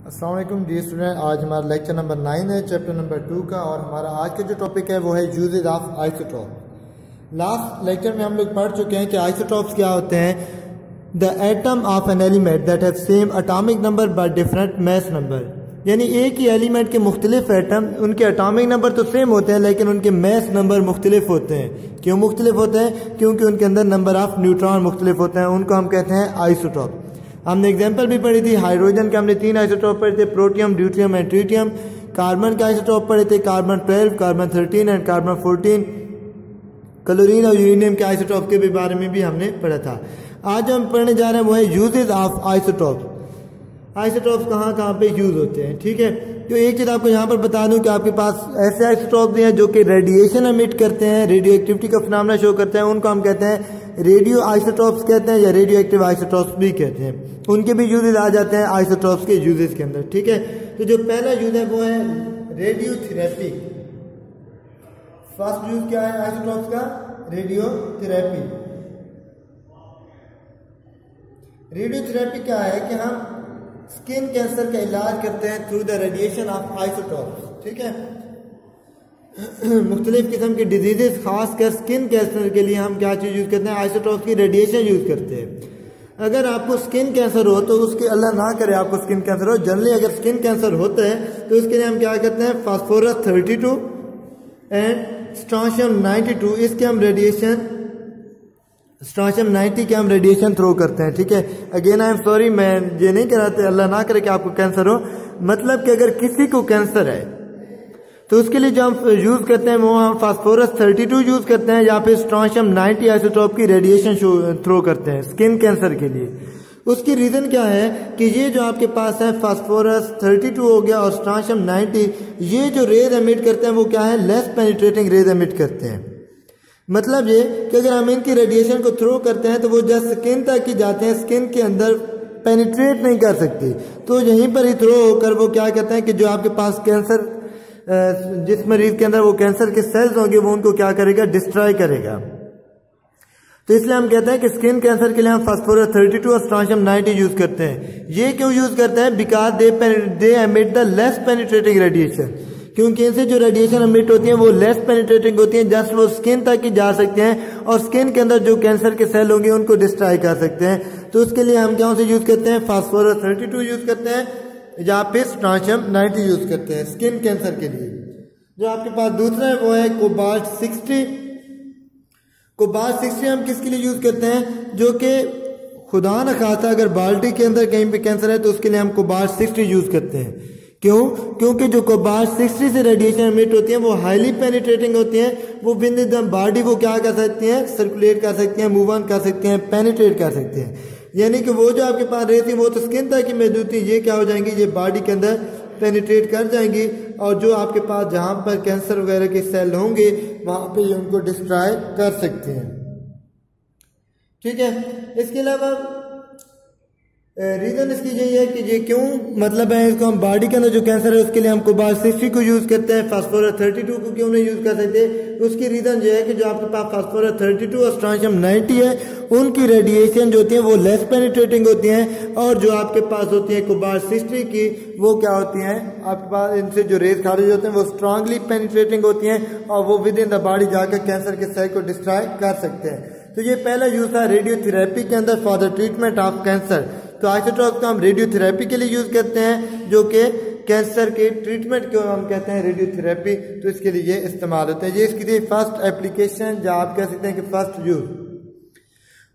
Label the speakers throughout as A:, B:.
A: अस्सलाम वालेकुम dear student. आज हमारा लेक्चर नंबर 9 है, चैप्टर नंबर 2 का, और हमारा आज का जो टॉपिक है वो है uses of isotope. Last lecture में हम लोग पढ़ चुके हैं कि आइसोटोप्स क्या होते हैं। The atom of an element that have same atomic number but different mass number, यानी एक ही एलिमेंट के मुख्तलिफ एटम, उनके एटॉमिक नंबर तो सेम होते हैं लेकिन उनके मास नंबर मुख्तलिफ होते हैं। क्यों मुख्तलिफ होते हैं? क्योंकि उनके अंदर नंबर ऑफ न्यूट्रॉन मुख्तलिफ होते हैं। उनको हम कहते हैं आइसोटोप। हमने एग्जाम्पल भी पढ़ी थी, हाइड्रोजन के हमने 3 आइसोटोप पढ़े थे, protium, deuterium and tritium. Carbon के आइसोटोप पढ़े थे, carbon 12, carbon 13 and carbon 14। Chlorine और यूरेनियम के आइसोटोप के भी बारे में भी हमने पढ़ा था। आज हम पढ़ने जा रहे हैं वो है यूजेज ऑफ आइसोटोप। आइसोटोप्स कहाँ कहाँ पे यूज होते हैं, ठीक है। तो एक चीज आपको यहाँ पर बता दूं कि आपके पास ऐसे आइसोटोप्स हैं जो कि रेडिएशन एमिट करते हैं, रेडियो एक्टिविटी का फिनोमेना शो करते हैं। उनको हम कहते हैं रेडियो आइसोटोप्स कहते हैं या रेडियो एक्टिव आइसोटोप्स भी कहते हैं। उनके भी यूजेज आ जाते हैं आइसोटोप्स के यूजेज के अंदर, ठीक है। तो जो पहला यूज है वो है रेडियोथेरेपी। फर्स्ट यूज क्या है आइसोटोप्स का? रेडियोथेरेपी। रेडियोथेरेपी क्या है कि हम स्किन कैंसर का इलाज करते हैं through the radiation of isotopes, ठीक है। मुख्तलिफ किस्म के डिजीजेस, खासकर स्किन कैंसर के लिए हम क्या चीज यूज करते हैं? आइसोटोप्स की रेडिएशन यूज करते हैं। अगर आपको स्किन कैंसर हो तो उसके, अल्लाह ना करे आपको स्किन कैंसर हो, जनरली अगर स्किन कैंसर होता है तो उसके लिए हम क्या करते हैं? फास्फोरस 32 एंड स्ट्रोंशियम 92, इसके हम रेडिएशन, स्ट्रोंशियम 90 के हम रेडिएशन थ्रो करते हैं, ठीक है। अगेन आई एम सॉरी, मैं ये नहीं कराते, अल्लाह ना करे कि आपको कैंसर हो। मतलब कि अगर किसी को कैंसर है तो उसके लिए जो हम यूज करते हैं वो हम फास्फोरस 32 यूज करते हैं या फिर स्ट्रोंशियम 90 आइसोटोप की रेडिएशन थ्रो करते हैं स्किन कैंसर के लिए। उसकी रीजन क्या है कि ये जो आपके पास है फास्फोरस 32 हो गया और स्ट्रोंशियम 90, ये जो रेज एमिट करते हैं वो क्या है? लेस पेनिट्रेटिंग रेज एमिट करते हैं। मतलब ये कि अगर हम इनकी रेडिएशन को थ्रो करते हैं तो वो जस्ट स्किन तक ही जाते हैं, स्किन के अंदर पेनिट्रेट नहीं कर सकती। तो यहीं पर ही थ्रो होकर वो क्या कहते हैं कि जो आपके पास कैंसर, जिस मरीज के अंदर वो कैंसर के सेल्स होंगे वो उनको क्या करेगा? डिस्ट्रॉय करेगा। तो इसलिए हम कहते हैं कि स्किन कैंसर के लिए हम फास्फोरस 32 और स्ट्रोंशियम 90 यूज करते हैं। ये क्यों यूज करते हैं? Because they emit the less penetrating radiation, क्योंकि इनसे जो रेडिएशन एमिट होती है वो लेस पेनिट्रेटिंग होती है, जस्ट वो स्किन तक ही जा सकते हैं और स्किन के अंदर जो कैंसर के सेल होंगे उनको डिस्ट्रॉय कर सकते हैं। तो उसके लिए हम क्या से यूज करते हैं? फास्फोरस 32 यूज करते हैं या फिर स्ट्रोंशियम 90 यूज करते हैं स्किन कैंसर के लिए। जो आपके पास दूसरा है वो है कोबाल्ट 60। कोबाल्ट 60 हम किसके लिए यूज करते हैं? जो कि खुदा न खासा अगर बाल्टी के अंदर कहीं पे कैंसर है तो उसके लिए हम कोबाल्ट 60 यूज करते हैं। क्यों? क्योंकि जो कोबाल्ट 60 से रेडिएशन एमिट होती है वो हाईली पेनिट्रेटिंग होती है। वो विद द बॉडी वो क्या कर सकती हैं? सर्कुलेट कर सकती हैं, मूव ऑन कर सकती हैं, पेनिट्रेट कर सकती हैं। यानी कि वो जो आपके पास रहती है वो तो स्किन तक ही मौजूद थी, ये क्या हो जाएंगी? ये बॉडी के अंदर पेनिट्रेट कर जाएंगी और जो आपके पास जहां पर कैंसर वगैरह के सेल होंगे वहां पे ये उनको डिस्ट्रॉय कर सकते हैं, ठीक है। इसके अलावा रीजन इसकी यही है कि ये क्यों, मतलब है इसको हम बॉडी के अंदर जो कैंसर है उसके लिए हम कोबाल्ट 60 को यूज करते हैं, फास्फोरस 32 को क्यों नहीं यूज कर सकते? उसकी रीजन ये है कि जो आपके पास फास्फोरस 32 और स्ट्रोंशियम 90 है उनकी रेडिएशन जो होती है वो लेस पेनिट्रेटिंग होती हैं, और जो आपके पास होती है कोबाल्ट 60 की वो क्या होती हैं? आपके पास इनसे जो रेज खारिज होते हैं वो स्ट्रांगली पेनिट्रेटिंग होती हैं और वो विद इन द बॉडी जाकर कैंसर के सेल को डिस्ट्रॉय कर सकते हैं। तो ये पहला यूज था रेडियोथेरेपी के अंदर for the treatment of cancer. तो आइसोटोप को हम रेडियोथेरेपी के लिए यूज करते हैं, जो कि कैंसर के ट्रीटमेंट को हम कहते हैं रेडियोथेरेपी। तो इसके लिए ये इस्तेमाल होते हैं। ये इसकी थी फर्स्ट एप्लीकेशन, या आप कह सकते हैं कि फर्स्ट यूज।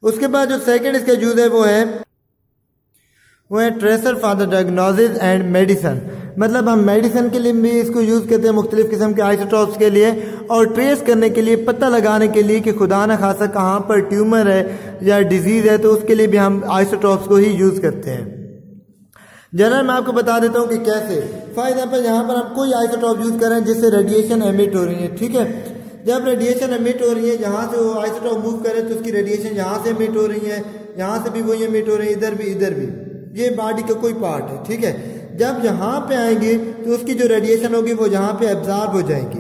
A: उसके बाद जो सेकंड इसका यूज है वो है tracer for the diagnosis and medicine. मतलब हम मेडिसिन के लिए भी इसको यूज करते हैं मुख्तलिफ किस्म के आइसोटोप्स के लिए, और ट्रेस करने के लिए, पता लगाने के लिए कि खुदा न खासा कहाँ पर ट्यूमर है या डिजीज है, तो उसके लिए भी हम आइसोटोप्स को ही यूज करते हैं। जनरल मैं आपको बता देता हूँ कि कैसे। फॉर एग्जाम्पल यहाँ पर हम कोई आइसोटोप यूज कर रहे हैं जिससे रेडिएशन एमिट हो रही है, ठीक है। जब रेडिएशन एमिट हो रही है, यहाँ से वो आइसोटोप मूव करे तो उसकी रेडिएशन यहाँ से एमिट हो रही है, यहाँ से भी वही एमिट हो रही है, इधर भी इधर भी, ये बॉडी का कोई पार्ट है, ठीक है। जब यहाँ पे आएंगे तो उसकी जो रेडिएशन होगी वो यहाँ पे एब्जॉर्ब हो जाएगी।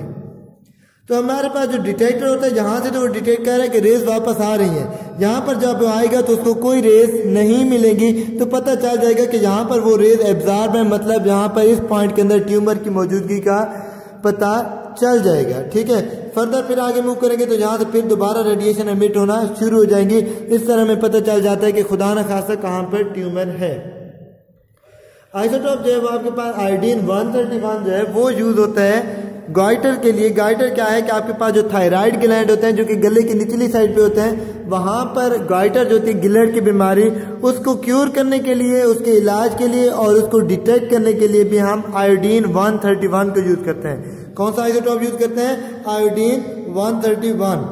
A: तो हमारे पास जो डिटेक्टर होता है यहाँ से तो वो डिटेक्ट कर रहा है कि रेस वापस आ रही है। यहाँ पर जब आएगा तो उसको कोई रेस नहीं मिलेगी, तो पता चल जाएगा कि यहाँ पर वो रेस एब्जॉर्ब है, मतलब यहाँ पर इस पॉइंट के अंदर ट्यूमर की मौजूदगी का पता चल जाएगा। ठीक है, फर्दर फिर आगे मूव करेंगे तो यहाँ से फिर दोबारा रेडिएशन एमिट होना शुरू हो जाएंगी। इस तरह हमें पता चल जाता है कि खुदा न खासा कहाँ पर ट्यूमर है। आइसोटोप जो है वो आपके पास आयोडीन 131 जो है वो यूज होता है गाइटर के लिए। गाइटर क्या है कि आपके पास जो थायराइड ग्लैंड होते हैं जो कि गले की निचली साइड पे होते हैं, वहां पर गाइटर जो होती है गिलर्ड की बीमारी, उसको क्योर करने के लिए, उसके इलाज के लिए और उसको डिटेक्ट करने के लिए भी हम आयोडीन 131 को यूज करते हैं। कौन सा आइसोटोप यूज करते हैं? आयोडीन 131।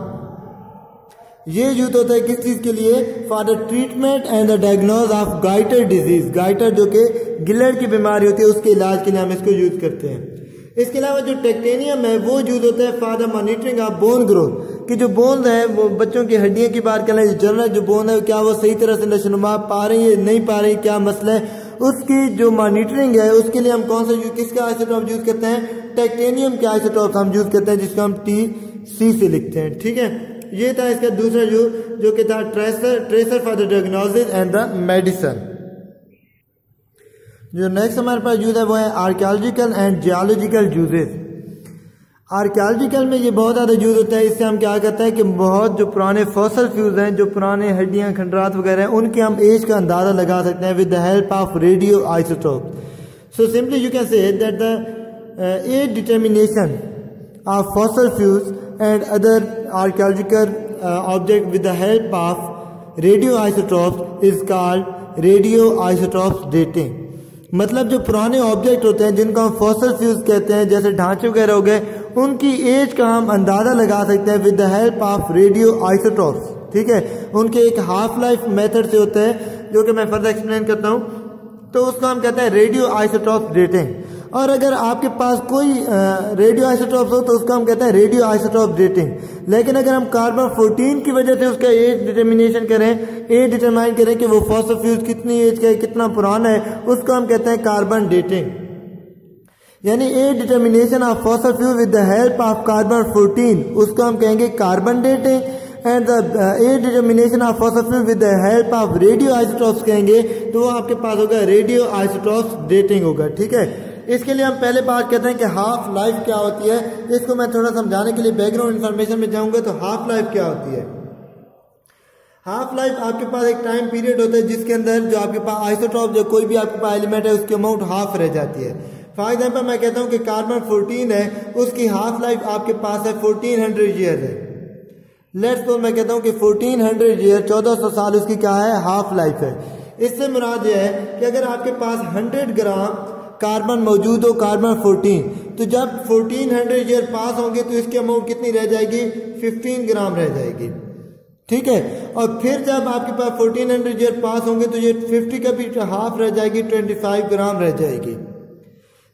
A: ये यूज होता है किस चीज के लिए? For the treatment and the diagnose of goitre disease. Goitre जो कि गिलर्ड की बीमारी होती है उसके इलाज के लिए हम इसको यूज करते हैं। इसके अलावा जो टेक्टेनियम है वो यूज होता है for the monitoring of bone growth, कि जो बोन है वो बच्चों की हड्डियों की बात करें, जनरल जो बोन है क्या वो सही तरह से नशोनुमा पा रही है नहीं पा रही, क्या मसला है, उसकी जो मॉनिटरिंग है उसके लिए हम कौन सा किसका आइसोटोप यूज करते हैं? टेक्टेनियम के आइसोटोप हम यूज करते हैं, जिसको हम TC से लिखते हैं। ठीक है, ये था इसका दूसरा जो कि था tracer for the diagnosis and the medicine. जो नेक्स्ट हमारे पास यूज है वो है archaeological and geological uses. Archaeological में ये बहुत ज़्यादा यूज होता है। इससे हम क्या करते हैं कि बहुत जो पुराने फॉसल फ्यूज हैं, जो पुराने हड्डियां खंडरात वगैरह हैं, उनके हम एज का अंदाजा लगा सकते हैं with the help of radio isotope. So simply you can say that the age determination of fossil fuels and other archaeological object with the help of radio isotope is called radio isotope dating. मतलब जो पुराने object होते हैं जिनको हम fossil fuse कहते हैं, जैसे ढांचे वगैरह हो गए, उनकी एज का हम अंदाजा लगा सकते हैं with the help of radio isotopes. ठीक है, उनके एक हाफ लाइफ मेथड से होता है जो कि मैं फर्दर एक्सप्लेन करता हूँ, तो उसको हम कहते हैं रेडियो आइसोटोप डेटिंग। और अगर आपके पास कोई रेडियो आइसोटोप्स हो तो उसको हम कहते हैं रेडियो आइसोटोप डेटिंग। लेकिन अगर हम कार्बन 14 की वजह से उसका एज डिटर्मिनेशन करें, एज डिटरमाइन करें कि वो फॉसल फ्यूज कितनी एज का है, कितना पुराना है, उसको हम कहते हैं कार्बन डेटिंग। यानी age determination of fossil fuels with the help of carbon 14, उसको हम कहेंगे carbon dating. And the age determination of fossil fuels with the help of radio isotopes कहेंगे तो वो आपके पास होगा रेडियो आइसोटोप्स डेटिंग होगा। ठीक है, इसके लिए हम पहले बात करते हैं कि हाफ लाइफ क्या होती है। इसको मैं थोड़ा समझाने के लिए बैकग्राउंड इन्फॉर्मेशन में जाऊंगा। तो हाफ लाइफ क्या होती है? हाफ लाइफ आपके पास एक टाइम पीरियड होता है जिसके अंदर जो आपके पास आइसोटोप जो कोई भी आपके पास एलिमेंट है उसकी अमाउंट हाफ रह जाती है। फॉर एग्जाम्पल मैं कहता हूँ कि कार्बन 14 है, उसकी हाफ लाइफ आपके पास है 1400 ईयर है। लेट्स सपोज मैं कहता हूँ कि 1400 ईयर 1400 साल उसकी क्या है? हाफ लाइफ है। इससे मुराद यह है कि अगर आपके पास 100 ग्राम कार्बन मौजूद हो, कार्बन 14, तो जब 1400 ईयर पास होंगे तो इसकी अमाउंट कितनी रह जाएगी? 15 ग्राम रह जाएगी। ठीक है, और फिर जब आपके पास 1400 ईयर पास होंगे तो ये 50 का भी हाफ रह जाएगी, 25 ग्राम रह जाएगी।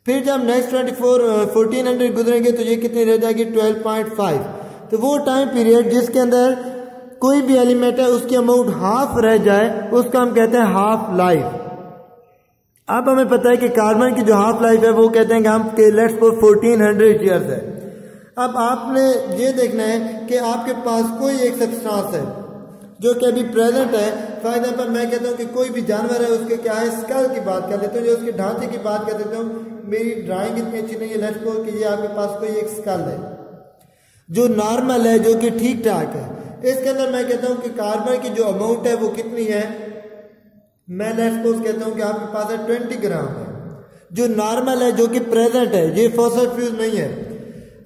A: फिर जब नेक्स्ट 1400 गुजरेंगे तो ये कितनी रह जाएगी? 12.5। तो वो टाइम पीरियड जिसके अंदर कोई भी एलिमेंट है उसकी अमाउंट हाफ रह जाए उसका हम कहते हैं हाफ लाइफ। अब हमें पता है कि कार्बन की जो हाफ लाइफ है वो कहते हैं कि हम लेट्स सपोज 1400 ईयर्स है। अब आपने ये देखना है कि आपके पास कोई एक सब्सटेंस है जो कि अभी प्रेजेंट है। फॉर एग्जाम्पल मैं कहता हूँ कि कोई भी जानवर है, उसके क्या है, स्कल की बात कर लेते हैं, जो उसके ढांचे की बात कर देता हूँ। मेरी ड्राइंग इतनी अच्छी नहीं है, लेट्स सपोज कि ये आपके पास कोई एक स्कल है जो नॉर्मल है, जो कि ठीक ठाक है। इसके अंदर मैं कहता हूँ कि कार्बन की जो अमाउंट है वो कितनी है? मैं लेट्स सपोज कहता हूँ कि आपके पास है 20 ग्राम है, जो नॉर्मल है, जो कि प्रेजेंट है, ये फॉसल फ्यूज नहीं है।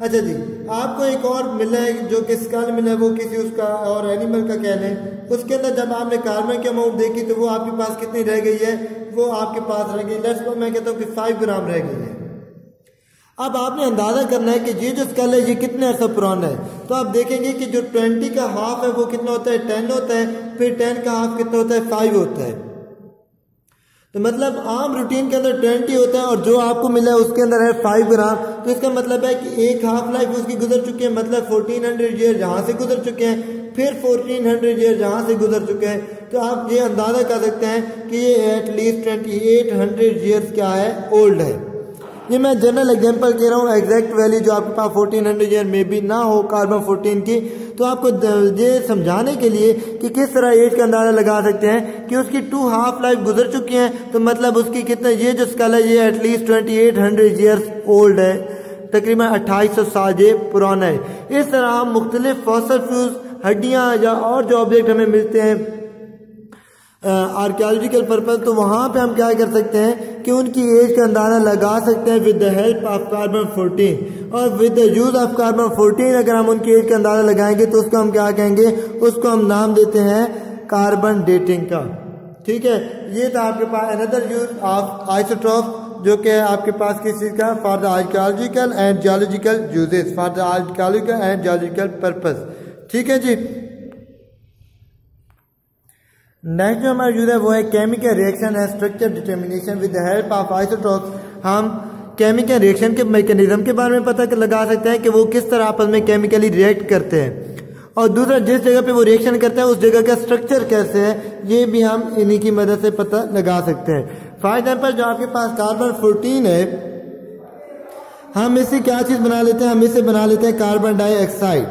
A: अच्छा जी, आपको एक और मिला है जो कि स्कल मिला है, वो किसी उसका और एनिमल का कह लें, उसके अंदर जब आपने कार्बन की अमाउंट देखी तो वो आपके पास कितनी रह गई है? वो आपके पास रह गई, लेट्स सपोज मैं कहता हूँ कि 5 ग्राम रह गई है। अब आपने अंदाजा करना है कि ये जो स्कल है ये कितने अर्सा पुराना है। तो आप देखेंगे कि जो 20 का हाफ है वो कितना होता है? 10 होता है। फिर 10 का हाफ कितना होता है? 5 होता है। तो मतलब आम रूटीन के अंदर 20 होता है और जो आपको मिला है उसके अंदर है 5 ग्राम। तो इसका मतलब है कि एक हाफ लाइफ उसकी गुजर चुकी है, मतलब 1400 ईयर जहाँ से गुजर चुके हैं, फिर 1400 ईयर जहाँ से गुजर चुके हैं। तो आप ये अंदाजा कर सकते हैं कि ये एटलीस्ट 2800 ईयर्स क्या है? ओल्ड है। ये मैं जनरल एग्जांपल कह रहा हूँ, एग्जैक्ट वैल्यू जो आपके पास 1400 ईयर में भी ना हो कार्बन 14 की, तो आपको ये समझाने के लिए कि किस तरह एज का अंदाजा लगा सकते हैं कि उसकी 2 हाफ लाइफ गुजर चुकी हैं, तो मतलब उसकी कितना, ये जो स्कल है ये एटलीस्ट 2800 ईयर्स ओल्ड है, तकरीबन 2800 साल ये पुराना है। इस तरह हम मुख्तलिफ फॉसिल फ्यूल्स, हड्डियाँ या और जो ऑब्जेक्ट हमें मिलते हैं आर्कियोलॉजिकल पर्पज, तो वहाँ पे हम क्या कर सकते हैं कि उनकी एज का अंदाजा लगा सकते हैं with the help of carbon 14। और with the use of carbon 14 अगर हम उनकी एज का अंदाजा लगाएंगे तो उसको हम क्या कहेंगे, उसको हम नाम देते हैं कार्बन डेटिंग का। ठीक है, ये था आपके पास अनदर यूज ऑफ आइसोटोप, जो कि आपके पास किस चीज का, for the archaeological and geological uses, for the archaeological and geological purpose. ठीक है जी। नेक्स्ट जो हमारा यूज है वो है chemical reaction and structure determination with the help of isotopes. हम केमिकल रिएक्शन के मैकेनिज्म के बारे में पता लगा सकते हैं कि वो किस तरह आपस में केमिकली रिएक्ट करते हैं, और दूसरा जिस जगह पे वो रिएक्शन करता है उस जगह का स्ट्रक्चर कैसे है, ये भी हम इन्हीं की मदद से पता लगा सकते हैं। फॉर एग्जाम्पल जो आपके पास कार्बन 14 है, हम इससे क्या चीज बना लेते हैं, हम इससे बना लेते हैं कार्बन डाइऑक्साइड।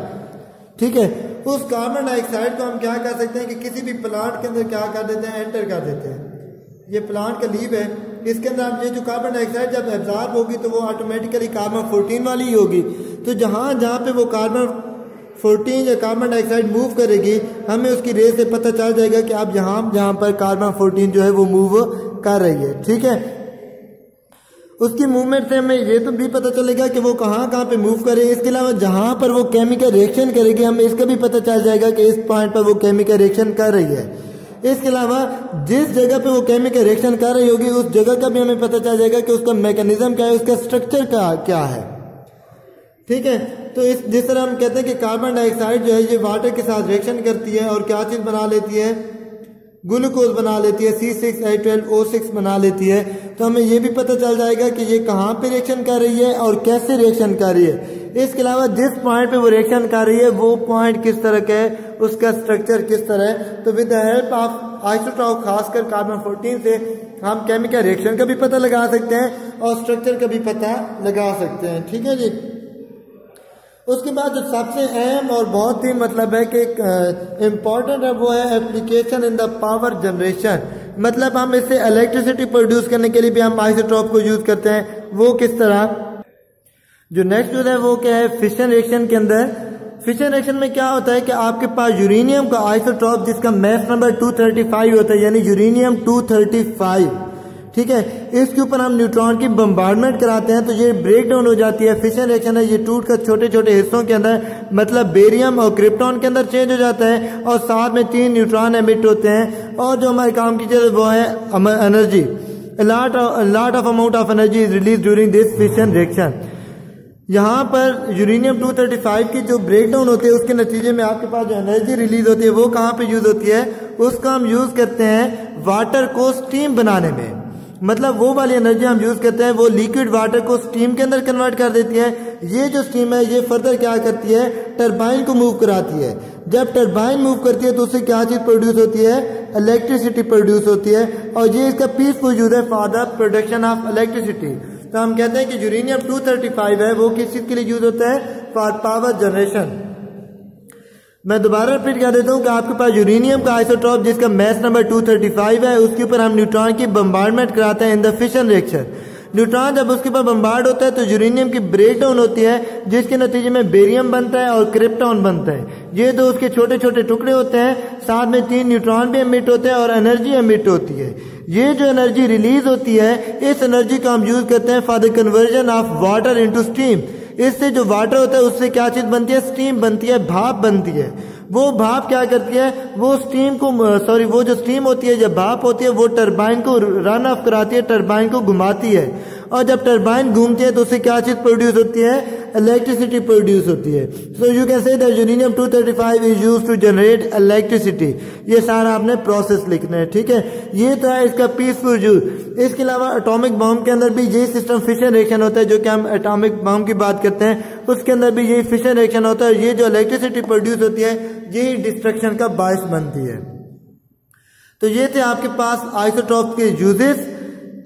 A: ठीक है, उस कार्बन डाइऑक्साइड को हम क्या कर सकते हैं कि किसी भी प्लांट के अंदर क्या कर देते हैं, एंटर कर देते हैं। ये प्लांट का लीव है, इसके अंदर आप ये जो कार्बन डाइऑक्साइड जब एब्जॉर्ब होगी तो वो ऑटोमेटिकली कार्बन 14 वाली ही होगी। तो जहाँ जहाँ पे वो कार्बन 14 या कार्बन डाइऑक्साइड मूव करेगी, हमें उसकी रेस से पता चल जाएगा कि आप जहाँ पर कार्बन 14 जो है वो मूव कर रही है। ठीक है, उसकी मूवमेंट से हमें ये तो भी पता चलेगा कि वो कहाँ पे मूव करे। इसके अलावा जहाँ पर वो केमिकल रिएक्शन करेगी, हमें इसका भी पता चल जाएगा कि इस पॉइंट पर वो केमिकल रिएक्शन कर रही है। इसके अलावा जिस जगह पे वो केमिकल रिएक्शन कर रही होगी उस जगह का भी हमें पता चल जाएगा कि उसका मैकेनिज्म क्या है, उसका स्ट्रक्चर क्या है। ठीक है, तो जिस तरह हम कहते हैं कि कार्बन डाइऑक्साइड जो है ये वाटर के साथ रिएक्शन करती है और क्या चीज बना लेती है, ग्लूकोज बना लेती है, C6H12O6 बना लेती है। तो हमें ये भी पता चल जाएगा कि ये कहाँ पे रिएक्शन कर रही है और कैसे रिएक्शन कर रही है। इसके अलावा जिस पॉइंट पे वो रिएक्शन कर रही है वो पॉइंट किस तरह का है, उसका स्ट्रक्चर किस तरह है। तो with the help of isotope, खासकर कार्बन 14 से हम केमिकल रिएक्शन का भी पता लगा सकते हैं और स्ट्रक्चर का भी पता लगा सकते हैं। ठीक है जी। उसके बाद जो सबसे अहम और बहुत ही मतलब है कि इम्पोर्टेंट है वो है application in the power generation. मतलब हम इससे इलेक्ट्रिसिटी प्रोड्यूस करने के लिए भी हम आइसोटोप को यूज करते हैं। वो किस तरह, जो नेक्स्ट यूज है वो क्या है, फिशन रिएक्शन के अंदर। फिशन रिएक्शन में क्या होता है कि आपके पास यूरेनियम का आइसोटोप जिसका मास नंबर 235 होता है, यानी यूरेनियम 235। ठीक है, इसके ऊपर हम न्यूट्रॉन की बम्बार्डमेंट कराते हैं तो ये ब्रेक डाउन हो जाती है। फिशन रिएक्शन है, ये टूट कर छोटे छोटे हिस्सों के अंदर, मतलब बेरियम और क्रिप्टॉन के अंदर चेंज हो जाता है और साथ में 3 न्यूट्रॉन एमिट होते हैं। और जो हमारे काम की चीज वो है energy, lot of amount of energy is release during this fission reaction. यहाँ पर यूरेनियम 235 की जो ब्रेक डाउन होती है उसके नतीजे में आपके पास जो एनर्जी रिलीज होती है वो कहाँ पे यूज होती है, उसका हम यूज करते हैं वाटर को स्टीम बनाने में। मतलब वो वाली एनर्जी हम यूज करते हैं वो लिक्विड वाटर को स्टीम के अंदर कन्वर्ट कर देती है। ये जो स्टीम है ये फर्दर क्या करती है, टरबाइन को मूव कराती है। जब टरबाइन मूव करती है तो उससे क्या चीज प्रोड्यूस होती है, इलेक्ट्रिसिटी प्रोड्यूस होती है। और ये इसका पीसफुल यूज है for the production of electricity. तो हम कहते हैं कि यूरेनियम 235 है वो किस चीज के लिए यूज होता है, फॉर पावर जनरेशन। मैं दोबारा रिपीट कर देता हूँ कि आपके पास यूरेनियम का आइसोटोप जिसका मास नंबर 235 है, उसके ऊपर हम न्यूट्रॉन की बम्बार्डमेंट कराते हैं in the fission reaction. Neutron जब उसके ऊपर बम्बार्ड होता है तो यूरेनियम की ब्रेक डाउन होती है जिसके नतीजे में बेरियम बनता है और क्रिप्टॉन बनता है। ये दो उसके छोटे छोटे टुकड़े होते हैं, साथ में 3 न्यूट्रॉन भी एमिट होते हैं और एनर्जी एमिट होती है। ये जो एनर्जी रिलीज होती है इस एनर्जी को हम यूज करते हैं for the conversion of water into steam. इससे जो वाटर होता है उससे क्या चीज बनती है, स्टीम बनती है, भाप बनती है। वो भाप क्या करती है, वो वो जो स्टीम होती है, जब भाप होती है वो टरबाइन को रन ऑफ कराती है, टरबाइन को घुमाती है। और जब टरबाइन घूमती है तो उससे क्या चीज प्रोड्यूस होती है, इलेक्ट्रिसिटी प्रोड्यूस होती है। So you can say that uranium 235 is used to generate electricity. ये सारा आपने प्रोसेस लिखना है। ठीक है, ये तो है इसका पीसफुल यूज। इसके अलावा एटॉमिक बॉम्ब के अंदर भी यही सिस्टम फिशन रिएक्शन होता है, जो कि हम एटॉमिक बॉम्ब की बात करते हैं उसके अंदर भी यही फिशन रिएक्शन होता है। ये जो इलेक्ट्रिसिटी प्रोड्यूस होती है यही डिस्ट्रक्शन का बायस बनती है। तो ये थे आपके पास आइसोटोप के यूजेस,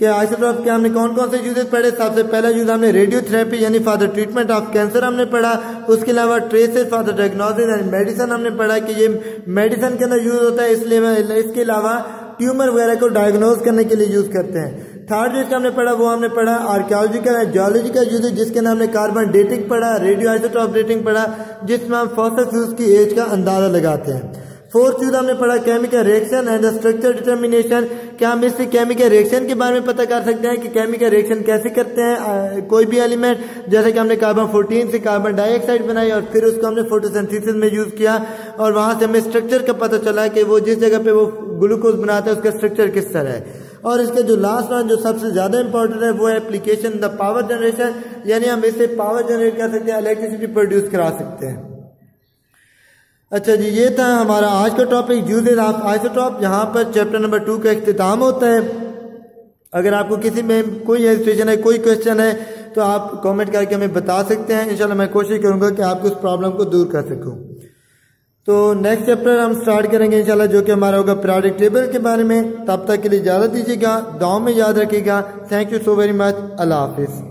A: कि आइसोटोप के हमने कौन कौन से यूजेस पढ़े। सबसे पहला यूज हमने रेडियोथेरेपी यानी for the treatment of cancer हमने पढ़ा। उसके अलावा traces for the diagnosis and medicine हमने पढ़ा कि ये मेडिसिन के अंदर यूज होता है, इसलिए इसके अलावा ट्यूमर वगैरह को डायग्नोज करने के लिए यूज करते हैं। थर्ड जिसका हमने पढ़ा वो हमने पढ़ा आर्कियोलॉजिकल एंड जियोलॉजिकल यूज, जिसके अंदर हमने कार्बन डेटिंग पढ़ा, रेडियो आइसोटोप डेटिंग पढ़ा, जिसमें हम फॉसिल फ्यूल्स की एज का अंदाजा लगाते हैं। फोर्थ चीज हमने पढ़ा chemical reaction and structure determination, क्या हम इससे केमिकल रिएक्शन के बारे में पता कर सकते हैं कि केमिकल रिएक्शन कैसे करते हैं कोई भी एलिमेंट, जैसे कि हमने कार्बन 14 से कार्बन डाइऑक्साइड बनाई और फिर उसको हमने फोटोसिंथेसिस में यूज किया और वहां से हमें स्ट्रक्चर का पता चला कि वो जिस जगह पे वो ग्लूकोज बनाता है उसका स्ट्रक्चर किस तरह है। और इसके जो लास्ट वन जो सबसे ज्यादा इंपॉर्टेंट है वो है एप्लीकेशन द पावर जनरेशन, यानी हम इससे पावर जनरेट कर सकते हैं, इलेक्ट्रिसिटी प्रोड्यूस करा सकते हैं। अच्छा जी, ये था हमारा आज का टॉपिक यूजेस ऑफ आइसोटोप। यहाँ पर चैप्टर नंबर 2 का इख्तिताम होता है। अगर आपको किसी में कोई हेजिटेशन है, कोई क्वेश्चन है तो आप कमेंट करके हमें बता सकते हैं। इंशाल्लाह मैं कोशिश करूंगा कि आपको उस प्रॉब्लम को दूर कर सकूं। तो नेक्स्ट चैप्टर हम स्टार्ट करेंगे इंशाल्लाह, जो कि हमारा होगा पीरियोडिक टेबल के बारे में। तब तक के लिए इजाजत दीजिएगा, दुआ में याद रखिएगा। Thank you so very much. Allah Hafiz.